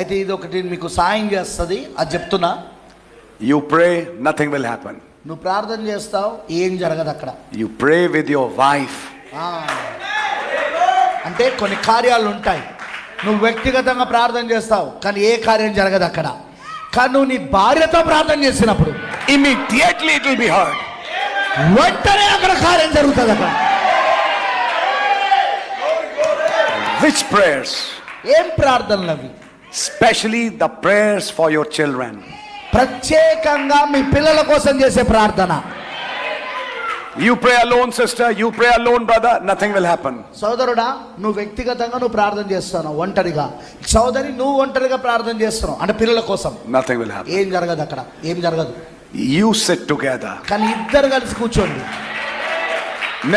అయితే ఇది ఒకటి మీకు సాయం చేస్తుంది, అది చెప్తున్నా. You pray, nothing will happen. నువ్వు ప్రార్థన చేస్తావు, ఏం జరగదు అక్కడ. You pray with your wife. అంటే కొన్ని కార్యాలు ఉంటాయి, నువ్వు వ్యక్తిగతంగా ప్రార్థన చేస్తావు కానీ ఏ కార్యం జరగదు అక్కడ. కానీ నువ్వు నీ భార్యతో ప్రార్థన చేసినప్పుడు immediately it will be heard. వెంటనే అక్కడ కార్యం జరుగుతుంది అక్కడ. Which prayers? ఏం ప్రార్థనలు అవి? Especially the prayers for your children. ప్రత్యేకంగా మీ పిల్లల కోసం చేసే ప్రార్థన. You pray alone, sister, you pray alone, brother, nothing will happen. సోదరుడా, నువ్వు వ్యక్తిగతంగా నువ్వు ప్రార్థన చేస్తున్నావు ఒంటరిగా, సోదరి నువ్వు ఒంటరిగా ప్రార్థన చేస్తున్నావు అంటే పిల్లల కోసం, Nothing will happen. ఏం జరగదు అక్కడ, ఏం జరగదు. You sit together. కానీ ఇద్దరు కలిసి కూర్చోండి.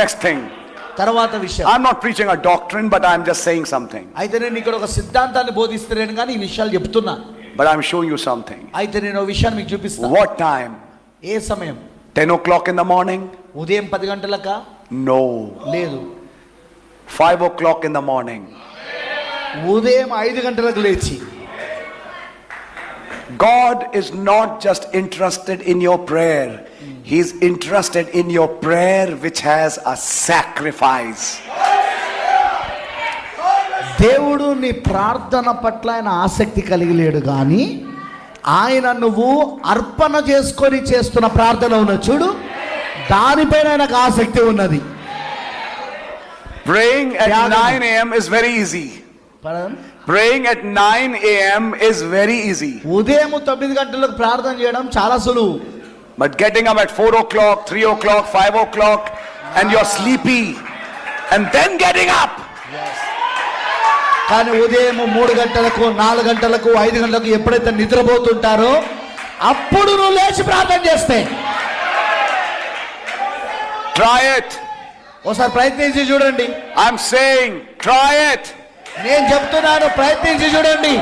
Next thing, తర్వాత విషయం, I'm not preaching a doctrine, but I'm just saying something. అయితే నేను ఇక్కడ ఒక సిద్ధాంతాన్ని బోధిస్తున్నాను కానీ ఈ విషయాలు చెప్తున్నా. But I'm showing you something. అయితే నేను ఒక విషయాన్ని మీకు చూపిస్తాను. What time? ఏ సమయం? 10 o'clock in the morning? ఉదయం 10 గంటలకా? No. లేదు. 5 o'clock in the morning. ఉదయం 5 గంటలకు లేచి. God is not just interested in your prayer. He is interested in your prayer which has a sacrifice. దేవుడు నీ ప్రార్థన పట్ల ఆయన ఆసక్తి కలిగి లేడు కానీ ఆయన నువ్వు అర్పణ చేసుకొని చేస్తున్న ప్రార్థన ఉన్న చూడు, దానిపైన ఆయనకు ఆసక్తి ఉన్నది. Praying at 9 a.m. is very easy. Praying at 9 a.m. is very easy. ఉదయం 9 గంటలకు ప్రార్థన చేయడం చాలా సులువు. But getting up at 4 o'clock, 3 o'clock, 5 o'clock and you're sleepy and then getting up. కానీ ఉదయం 3 గంటలకు, 4 గంటలకు, 5 గంటలకు ఎప్పుడైతే నిద్రపోతుంటారో అప్పుడు నువ్వు లేచి ప్రార్థన చేస్తే, Try it. ఒకసారి ప్రయత్నించి చూడండి. I'm saying, try it. నేను చెప్తున్నాను, ప్రయత్నించి చూడండి.